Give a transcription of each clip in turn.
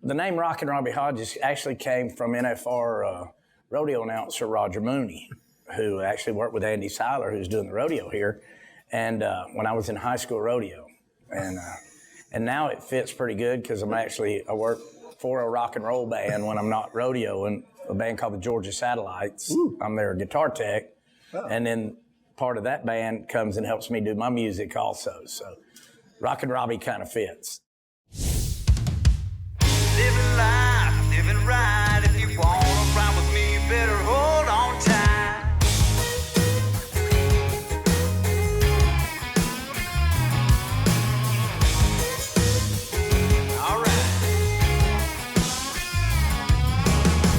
The name Rockin' Robbie Hodges actually came from NFR rodeo announcer Roger Mooney, who actually worked with Andy Seiler, who's doing the rodeo here, and when I was in high school rodeo. And now it fits pretty good because I work for a rock and roll band when I'm not rodeoing, a band called the Georgia Satellites. Ooh. I'm their guitar tech, oh. And then part of that band comes and helps me do my music also. So Rockin' Robbie kind of fits. Living life, living right. If you want to ride with me, you better hold on tight. All right.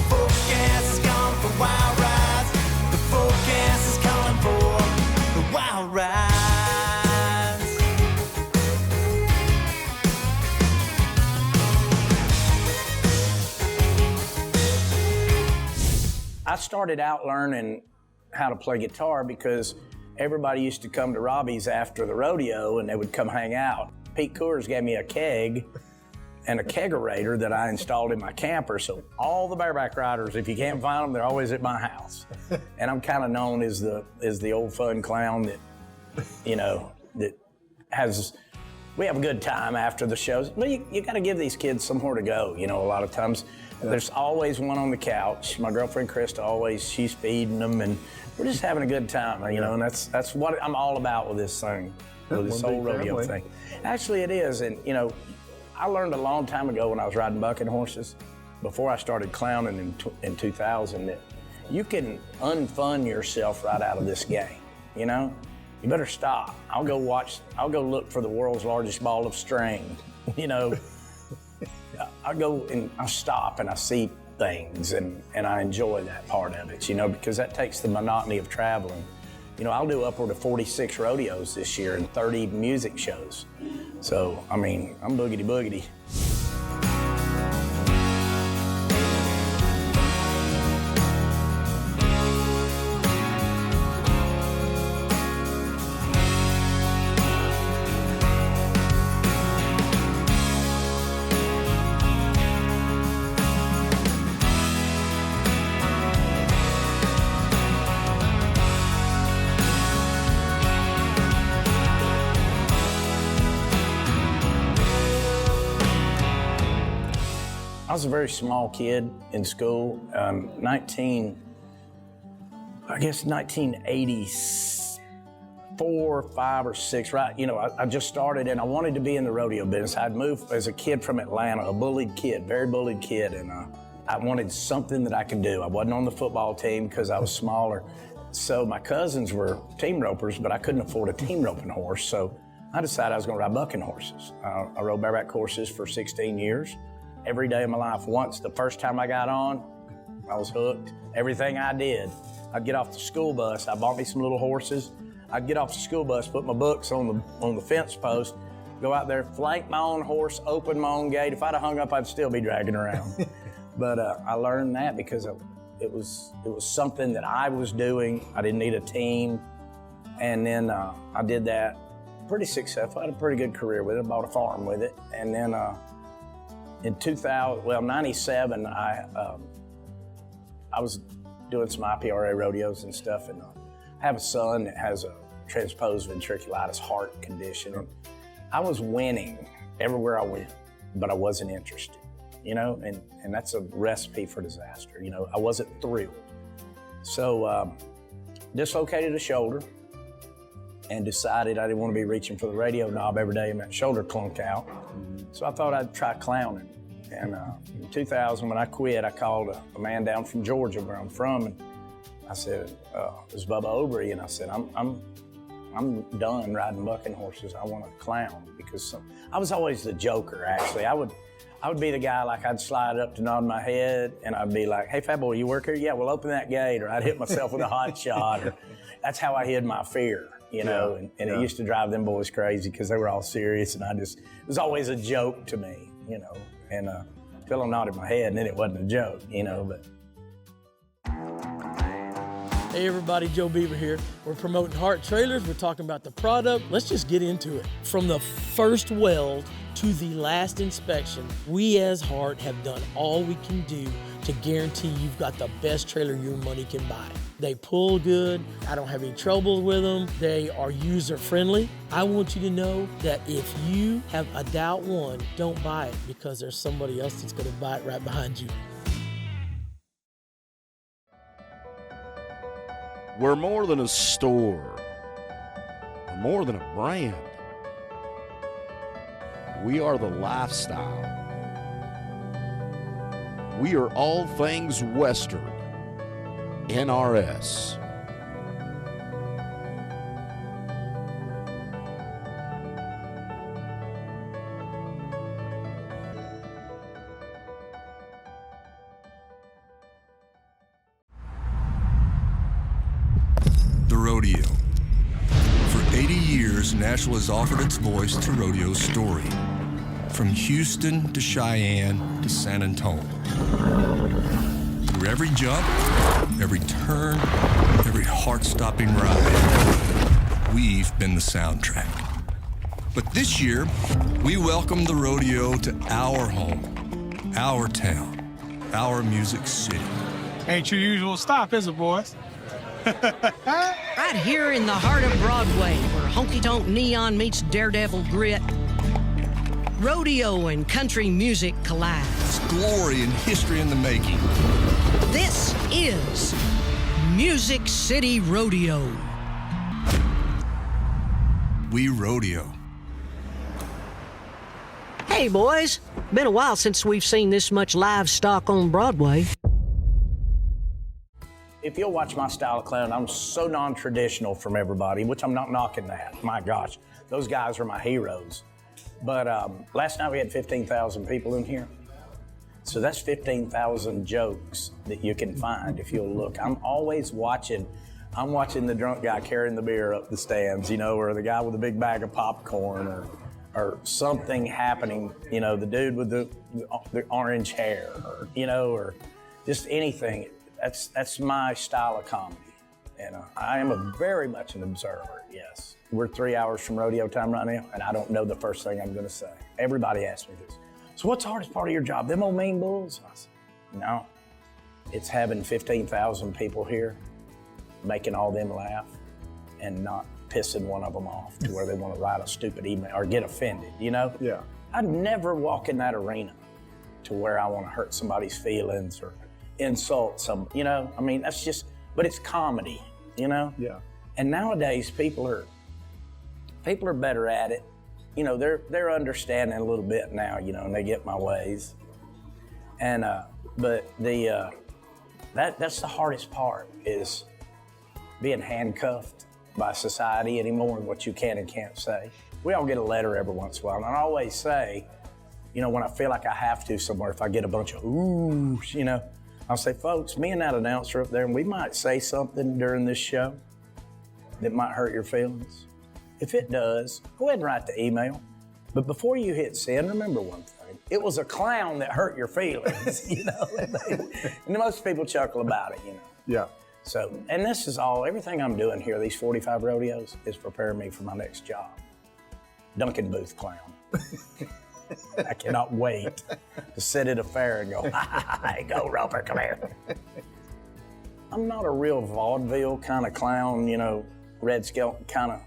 Forecast is calling for wild rides. The forecast is calling for the wild rides. I started out learning how to play guitar because everybody used to come to Robbie's after the rodeo and they would come hang out. Pete Coors gave me a keg and a kegerator that I installed in my camper. So all the bareback riders, if you can't find them, they're always at my house. And I'm kind of known as the old fun clown that, we have a good time after the shows. But you got to give these kids somewhere to go, a lot of times. There's always one on the couch. My girlfriend Krista, she's feeding them, and we're just having a good time, and that's what I'm all about with this thing, with this whole rodeo thing. Actually, it is, and I learned a long time ago when I was riding bucking horses, before I started clowning in 2000, that you can unfun yourself right out of this game, You better stop. I'll go look for the world's largest ball of string, I go and I stop and I see things and I enjoy that part of it, because that takes the monotony of traveling. I'll do upward of 46 rodeos this year and 30 music shows. So, I'm boogity boogity. I was a very small kid in school, 1984, 5 or 6, right? I just started and I wanted to be in the rodeo business. I'd moved as a kid from Atlanta, a bullied kid, very bullied kid, and I wanted something that I could do. I wasn't on the football team because I was smaller. So my cousins were team ropers, but I couldn't afford a team roping horse. So I decided I was gonna ride bucking horses. I rode bareback horses for 16 years. Every day of my life. The first time I got on, I was hooked. Everything I did, I'd get off the school bus. I bought me some little horses. I'd get off the school bus, put my books on the fence post, go out there, flank my own horse, open my own gate. If I'd have hung up, I'd still be dragging around. But I learned that because it was something that I was doing. I didn't need a team. And then I did that pretty successful. I had a pretty good career with it. I bought a farm with it. And then in 97, I was doing some IPRA rodeos and stuff, and I have a son that has a transposed ventriculitis heart condition. And I was winning everywhere I went, but I wasn't interested, and that's a recipe for disaster. I wasn't thrilled. So dislocated a shoulder and decided I didn't want to be reaching for the radio knob every day and that shoulder clunk out. So I thought I'd try clowning. And in 2000, when I quit, I called a man down from Georgia, where I'm from, and I said, it was Bubba Obrey, and I said, I'm done riding bucking horses. I want to clown, because I was always the joker, actually. I would be the guy, like I'd slide up to nod my head, and I'd be like, hey, fat boy, you work here? Yeah, well, open that gate, or I'd hit myself with a hot shot. Or, that's how I hid my fear, and it used to drive them boys crazy because they were all serious, and it was always a joke to me, and until I nodded my head, and then it wasn't a joke, but. Hey everybody, Joe Beaver here. We're promoting Hart Trailers. We're talking about the product. Let's just get into it. From the first weld to the last inspection, we as Hart have done all we can do to guarantee you've got the best trailer your money can buy. They pull good. I don't have any trouble with them. They are user friendly. I want you to know that if you have a doubt one, don't buy it because there's somebody else that's gonna buy it right behind you. We're more than a store. We're more than a brand. We are the lifestyle. We are all things Western. NRS. The Rodeo. For 80 years, Nashville has offered its voice to rodeo story. From Houston to Cheyenne to San Antonio. Through every jump, every turn, every heart-stopping ride, we've been the soundtrack. But this year, we welcome the rodeo to our home, our town, our music city. Ain't your usual stop, is it, boys? Right here in the heart of Broadway, where honky-tonk neon meets daredevil grit, rodeo and country music collide. It's glory and history in the making. This is Music City Rodeo. We rodeo. Hey, boys. Been a while since we've seen this much livestock on Broadway. If you'll watch my style of clown, I'm so non-traditional from everybody, which I'm not knocking that. My gosh, those guys are my heroes. But last night we had 15,000 people in here. So that's 15,000 jokes that you can find if you'll look. I'm always watching. I'm watching the drunk guy carrying the beer up the stands, you know, or the guy with a big bag of popcorn, or something happening, you know, the dude with the orange hair, or, you know, or just anything. That's my style of comedy. And I am very much an observer, yes. We're 3 hours from rodeo time right now, and I don't know the first thing I'm gonna say. Everybody asks me this. So what's the hardest part of your job? Them old mean bulls? I said, no, it's having 15,000 people here, making all them laugh, and not pissing one of them off to where they wanna write a stupid email or get offended, you know? Yeah. I'd never walk in that arena to where I wanna hurt somebody's feelings or insult some, you know? I mean, that's just, but it's comedy, you know? Yeah. And nowadays people are better at it. You know, they're understanding a little bit now, you know, and they get my ways. And but that's the hardest part, is being handcuffed by society anymore and what you can and can't say. We all get a letter every once in a while, and I always say, you know, when I feel like I have to somewhere, if I get a bunch of oohs, you know, I'll say, folks, me and that announcer up there, and we might say something during this show that might hurt your feelings. If it does, go ahead and write the email. But before you hit send, remember one thing. It was a clown that hurt your feelings, you know? And most people chuckle about it, you know? Yeah. So, and this is all, everything I'm doing here, these 45 rodeos, is preparing me for my next job. Duncan Booth clown. I cannot wait to sit at a fair and go, hey, go Roper, come here. I'm not a real vaudeville kind of clown, you know, Red Skelton kind of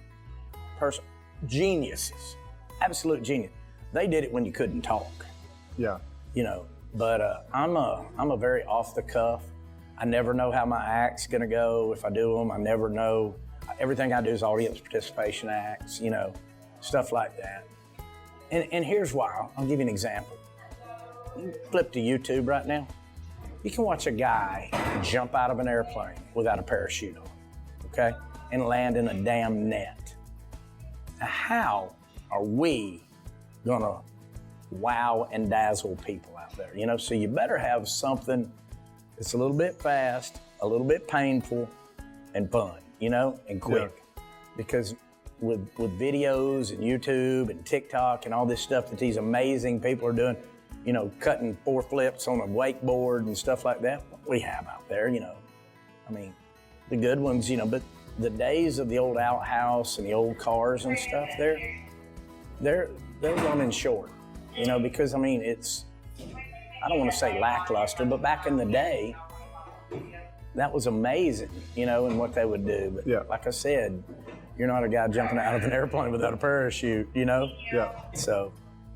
person. Geniuses, absolute genius. They did it when you couldn't talk. Yeah. You know, but I'm a very off the cuff. I never know how my act's gonna go if I do them. I never know. Everything I do is audience participation acts, you know, stuff like that. And here's why. I'll give you an example. You flip to YouTube right now. You can watch a guy jump out of an airplane without a parachute on, okay? And land in a damn net. Now, how are we gonna wow and dazzle people out there? You know, so you better have something that's a little bit fast, a little bit painful, and fun, you know, and quick. Yeah. Because with videos and YouTube and TikTok and all this stuff that these amazing people are doing, you know, cutting 4 flips on a wakeboard and stuff like that, what we have out there, you know. I mean, the good ones, you know, but the days of the old outhouse and the old cars and stuff, they're running short, you know, because I mean, I don't want to say lackluster, but back in the day, that was amazing, you know, and what they would do. But Yeah. like I said, you're not a guy jumping out of an airplane without a parachute, you know? Yeah. So,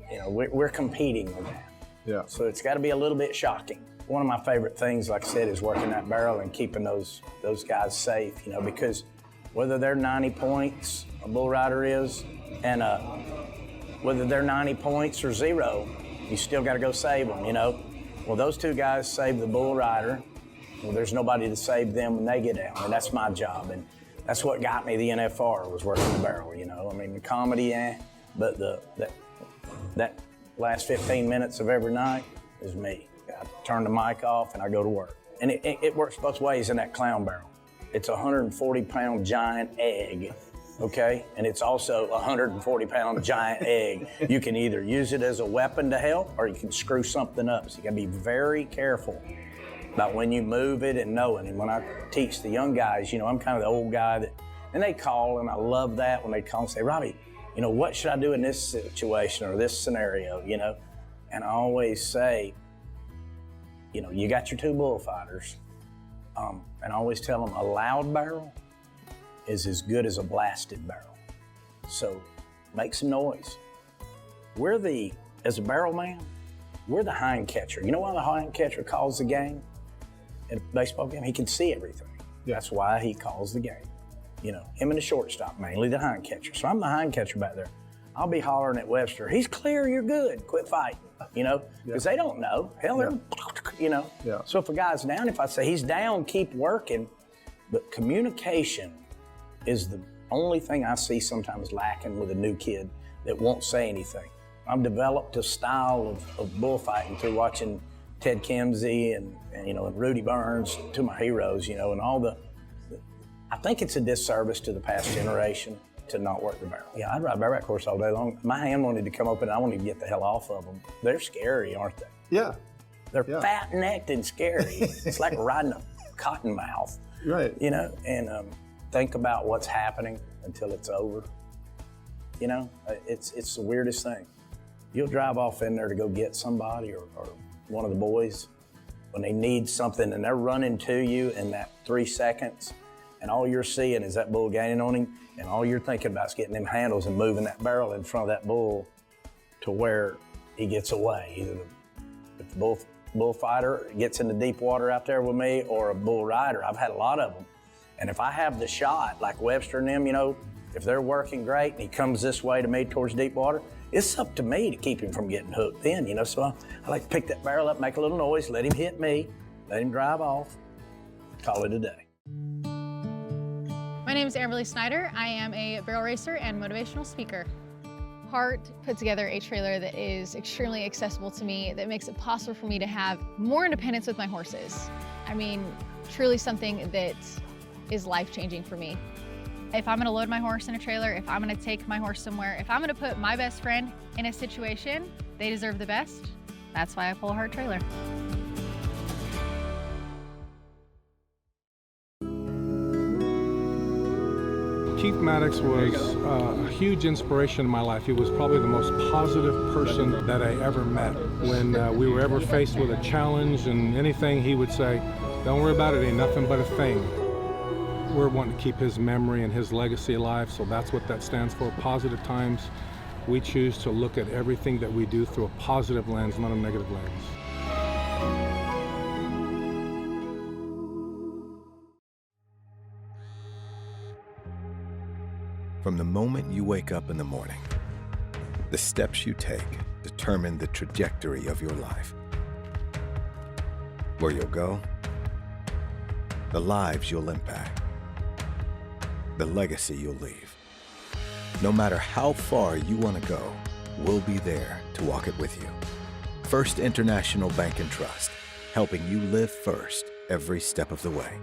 you know, we're competing with that. Yeah. So it's got to be a little bit shocking. One of my favorite things, like I said, is working that barrel and keeping those guys safe, you know, because whether they're 90 points, a bull rider is, and whether they're 90 points or 0, you still got to go save them, you know? Well, those two guys saved the bull rider. Well, there's nobody to save them when they get down, and that's my job. And that's what got me the NFR, was working the barrel, you know? I mean, the comedy, but that last 15 minutes of every night is me. I turn the mic off and I go to work. And it works both ways in that clown barrel. It's a 140-pound giant egg, okay? And it's also a 140-pound giant egg. You can either use it as a weapon to help, or you can screw something up. So you gotta be very careful about when you move it and knowing. And when I teach the young guys, you know, I'm kind of the old guy and they call, and I love that when they call and say, Robbie, you know, what should I do in this situation or this scenario, you know? And I always say, you know, you got your two bullfighters, and I always tell them a loud barrel is as good as a blasted barrel. So make some noise. As a barrel man, we're the hind catcher. You know why the hind catcher calls the game? In a baseball game, he can see everything. That's why he calls the game. You know, him and the shortstop, mainly the hind catcher. So I'm the hind catcher back there. I'll be hollering at Webster, he's clear, you're good, quit fighting, you know? Because they don't know. Hell, they're, you know? Yeah. So if a guy's down, if I say he's down, keep working. But communication is the only thing I see sometimes lacking with a new kid that won't say anything. I've developed a style of bullfighting through watching Ted Kimsey and you know, and Rudy Burns, two of my heroes, you know, and all I think it's a disservice to the past generation to not work the barrel. Yeah, I'd ride bareback horse all day long. My hand wanted to come open and I wanted to get the hell off of them. They're scary, aren't they? Yeah. They're fat-necked and scary. It's like riding a cottonmouth. Right. You know, and think about what's happening until it's over. You know, it's the weirdest thing. You'll drive off in there to go get somebody or one of the boys when they need something and they're running to you in that 3 seconds, and all you're seeing is that bull gaining on him, and all you're thinking about is getting them handles and moving that barrel in front of that bull to where he gets away. Either if the bullfighter gets into deep water out there with me, or a bull rider. I've had a lot of them. And if I have the shot, like Webster and them, you know, if they're working great and he comes this way to me towards deep water, it's up to me to keep him from getting hooked in, you know. So I like to pick that barrel up, make a little noise, let him hit me, let him drive off, call it a day. My name is Amberly Snyder. I am a barrel racer and motivational speaker. Hart put together a trailer that is extremely accessible to me, that makes it possible for me to have more independence with my horses. I mean, truly something that is life-changing for me. If I'm gonna load my horse in a trailer, if I'm gonna take my horse somewhere, if I'm gonna put my best friend in a situation, they deserve the best. That's why I pull a Hart trailer. Keith Maddox was a huge inspiration in my life. He was probably the most positive person that I ever met. When we were ever faced with a challenge and anything, he would say, don't worry about it, ain't nothing but a thing. We're wanting to keep his memory and his legacy alive, so that's what that stands for, positive times. We choose to look at everything that we do through a positive lens, not a negative lens. From the moment you wake up in the morning, the steps you take determine the trajectory of your life. Where you'll go, the lives you'll impact, the legacy you'll leave. No matter how far you want to go, we'll be there to walk it with you. First International Bank and Trust, helping you live first every step of the way.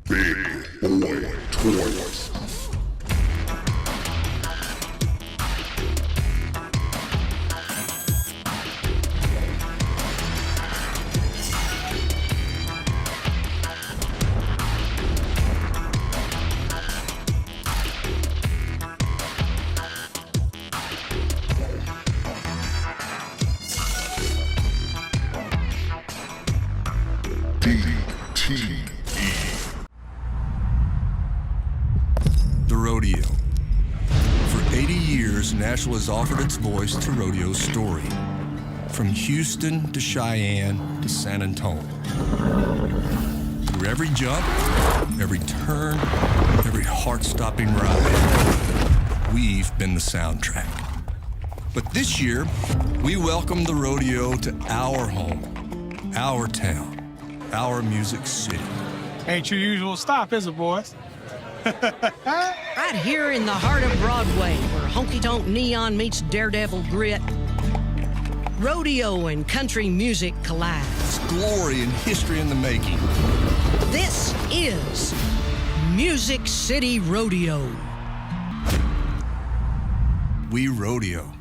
Big Boy Toys. DTE. The Rodeo. For 80 years, Nashville has offered its voice to rodeo's story. From Houston to Cheyenne to San Antonio. Through every jump, every turn, every heart-stopping ride, we've been the soundtrack. But this year, we welcome the rodeo to our home, our town, our music city. Ain't your usual stop, is it, boys? Right here in the heart of Broadway, where honky-tonk neon meets daredevil grit, rodeo and country music collide. It's glory and history in the making. This is Music City Rodeo. We rodeo.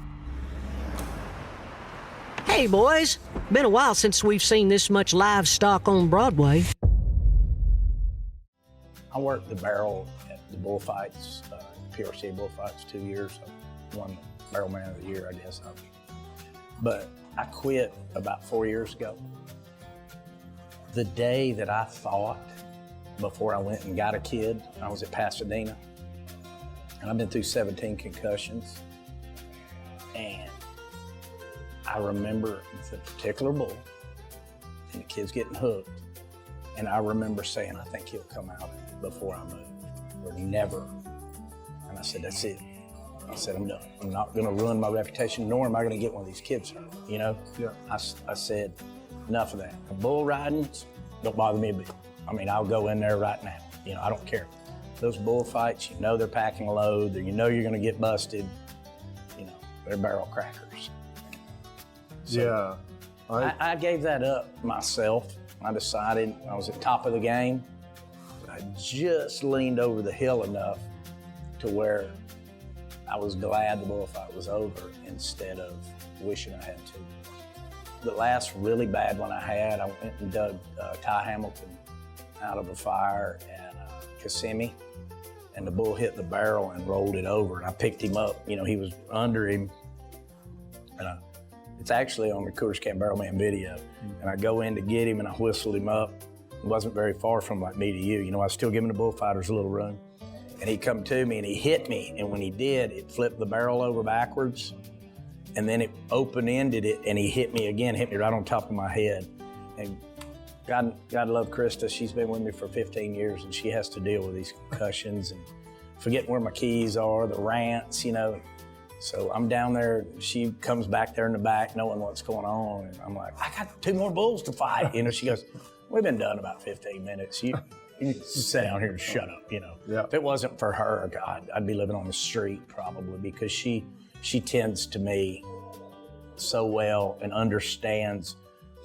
Hey, boys. Been a while since we've seen this much livestock on Broadway. I worked the barrel at the bullfights, PRC bullfights, 2 years. I won the Barrelman of the Year, I guess. But I quit about 4 years ago. The day that I thought, before I went and got a kid, I was at Pasadena, and I've been through 17 concussions. And I remember the particular bull, and the kid's getting hooked. And I remember saying, I think he'll come out before I move, or never. And I said, that's it. I said, I'm done. I'm not gonna ruin my reputation, nor am I gonna get one of these kids hurt, you know? Yeah. I said, enough of that. Bull riding don't bother me a bit. I mean, I'll go in there right now. You know, I don't care. Those bullfights, you know they're packing a load, you know you're gonna get busted. You know, they're barrel crackers. So Yeah. I gave that up myself. I decided I was at the top of the game. I just leaned over the hill enough to where I was glad the bullfight was over instead of wishing I had to. The last really bad one I had, I went and dug Ty Hamilton out of a fire at Kissimmee, and the bull hit the barrel and rolled it over, and I picked him up. You know, he was under him, and it's actually on the Coors Camp Barrelman video. And I go in to get him, and I whistled him up. It wasn't very far from like me to you. You know, I was still giving the bullfighters a little run. And he come to me, and he hit me. And when he did, it flipped the barrel over backwards. And then it open-ended it, and he hit me again, hit me right on top of my head. And God love Krista. She's been with me for 15 years, and she has to deal with these concussions and forgetting where my keys are, the rants, you know. So I'm down there, she comes back there in the back knowing what's going on, and I'm like, I got 2 more bulls to fight. You know, she goes, we've been done about 15 minutes. You need to sit down here and shut up, you know. Yeah. If it wasn't for her, God, I'd be living on the street probably, because she tends to me so well and understands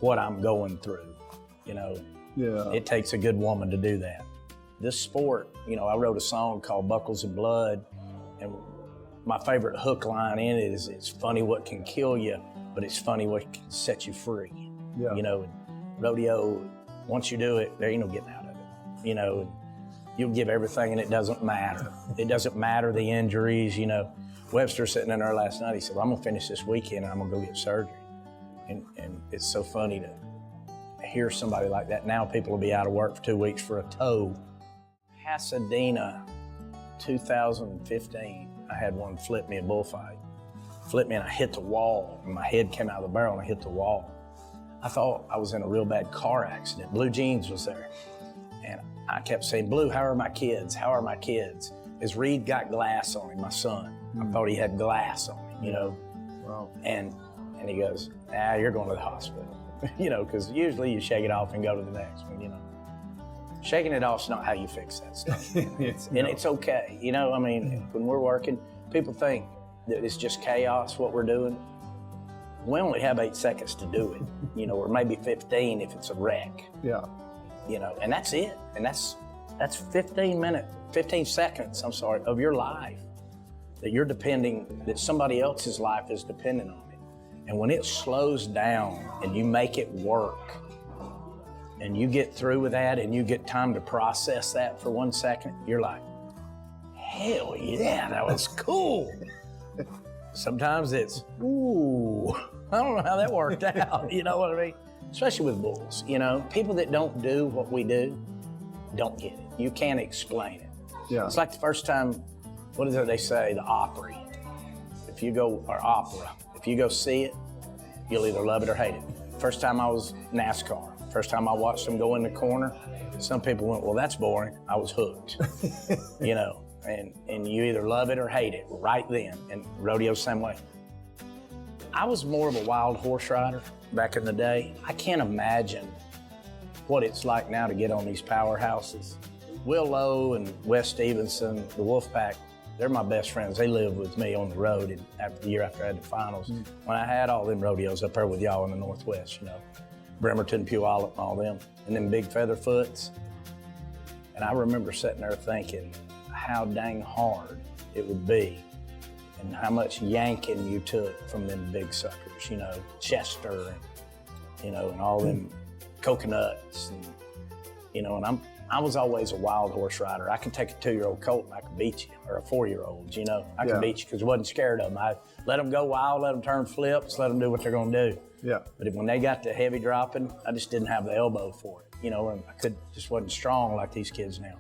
what I'm going through, you know. Yeah. It takes a good woman to do that. This sport, you know, I wrote a song called Buckles and Blood, and my favorite hook line in it is, it's funny what can kill you, but it's funny what can set you free. Yeah. You know, rodeo, once you do it, there ain't no getting out of it. You know, you'll give everything and it doesn't matter. It doesn't matter the injuries, you know. Webster sitting in there last night, he said, well, I'm gonna finish this weekend and I'm gonna go get surgery. And it's so funny to hear somebody like that. Now people will be out of work for 2 weeks for a toe. Pasadena, 2015. I had one flip me a bullfight. Flipped me and I hit the wall, and my head came out of the barrel and I hit the wall. I thought I was in a real bad car accident. Blue Jeans was there. And I kept saying, Blue, how are my kids? How are my kids? His Reed got glass on him, my son. I thought he had glass on him, you know? Wow. And he goes, you're going to the hospital. You know, because usually you shake it off and go to the next one, you know? Shaking it off's not how you fix that stuff. It's okay. You know, I mean, when we're working, people think that it's just chaos, what we're doing. We only have 8 seconds to do it, you know, or maybe 15 if it's a wreck. Yeah. You know, and that's it. And that's 15 seconds, I'm sorry, of your life that somebody else's life is dependent on it. And when it slows down and you make it work, and you get through with that and you get time to process that for 1 second, you're like, hell yeah, that was cool. Sometimes it's, ooh, I don't know how that worked out, you know what I mean? especially with bulls. You know, people that don't do what we do don't get it. You can't explain it. Yeah. It's like the first time, what is it they say, the Opry. If you go, or opera, if you go see it, you'll either love it or hate it. First time I was NASCAR, first time I watched them go in the corner, some people went, well, that's boring. I was hooked, you know, and you either love it or hate it right then, and rodeo's the same way. I was more of a wild horse rider back in the day. I can't imagine what it's like now to get on these powerhouses. Will Lowe and Wes Stevenson, the Wolfpack, they're my best friends. They lived with me on the road and after the year after I had the finals. When I had all them rodeos up there with y'all in the Northwest, you know, Bremerton, Puyallup, and all them, and them big Featherfoots. And I remember sitting there thinking how dang hard it would be and how much yanking you took from them big suckers, you know, Chester and, you know, and all them coconuts and, you know, and I was always a wild horse rider. I could take a 2-year-old colt and I could beat you, or a 4-year-old, you know. I could beat you because I wasn't scared of them. I let them go wild, let them turn flips, let them do what they're gonna do. Yeah. But when they got to heavy dropping, I just didn't have the elbow for it, you know, and I just wasn't strong like these kids now.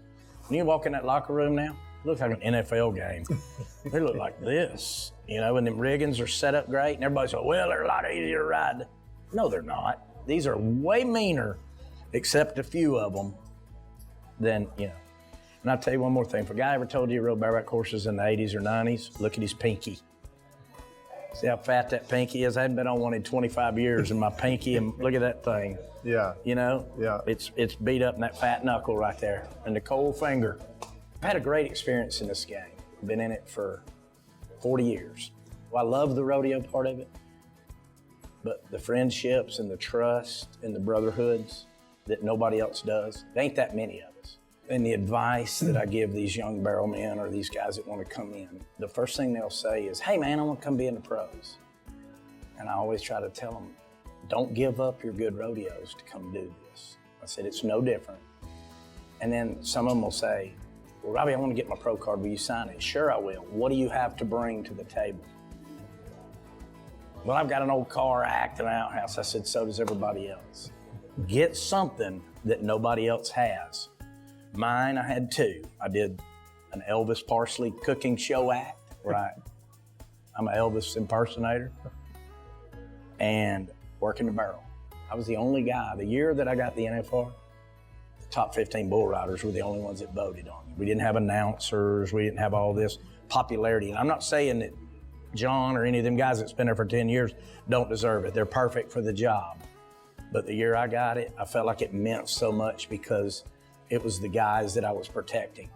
When you walk in that locker room now, it looks like an NFL game. They look like this, you know, and them riggings are set up great, and everybody's like, well, they're a lot easier to ride. No, they're not. These are way meaner, except a few of them, than, you know. And I'll tell you one more thing. If a guy ever told you he rode bareback horses in the 80s or 90s, look at his pinky. See how fat that pinky is? I hadn't been on one in 25 years, and my pinky, and look at that thing. Yeah. You know? Yeah. It's beat up in that fat knuckle right there, and the cold finger. I've had a great experience in this game. I've been in it for 40 years. Well, I love the rodeo part of it, but the friendships and the trust and the brotherhoods that nobody else does, there ain't that many of us. And the advice that I give these young barrelmen or these guys that want to come in, the first thing they'll say is, hey man, I want to come be in the pros. And I always try to tell them, don't give up your good rodeos to come do this. I said, it's no different. And then some of them will say, well, Robbie, I want to get my pro card, will you sign it? Sure I will. What do you have to bring to the table? Well, I've got an old car, act, and an outhouse. I said, so does everybody else. Get something that nobody else has. Mine, I had 2. I did an Elvis Parsley cooking show act, right? I'm an Elvis impersonator, and working the barrel. I was the only guy, the year that I got the NFR, the top 15 bull riders were the only ones that voted on me. We didn't have announcers, we didn't have all this popularity. And I'm not saying that John or any of them guys that's been there for 10 years don't deserve it. They're perfect for the job. But the year I got it, I felt like it meant so much because it was the guys that I was protecting.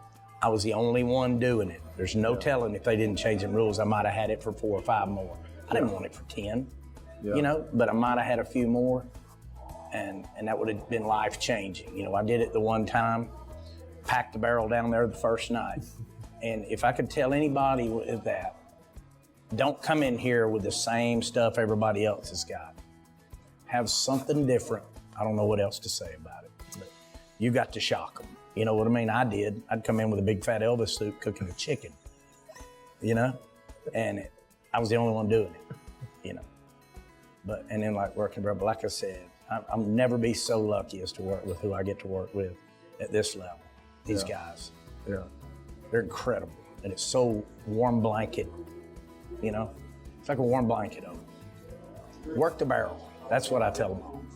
I was the only one doing it. There's no telling if they didn't change them rules, I might have had it for 4 or 5 more. I didn't want it for 10, you know, but I might have had a few more, and that would have been life-changing. You know, I did it the one time, packed the barrel down there the first night. And if I could tell anybody with that, don't come in here with the same stuff everybody else has got. Have something different. I don't know what else to say about it, but you got to shock them. You know what I mean? I did. I'd come in with a big fat Elvis suit cooking a chicken, you know? And I was the only one doing it, you know? And then like working, but like I said, I'll never be so lucky as to work with who I get to work with at this level. These guys, they're incredible. And it's so warm blanket, you know? It's like a warm blanket over. Work the barrel. That's what I tell them.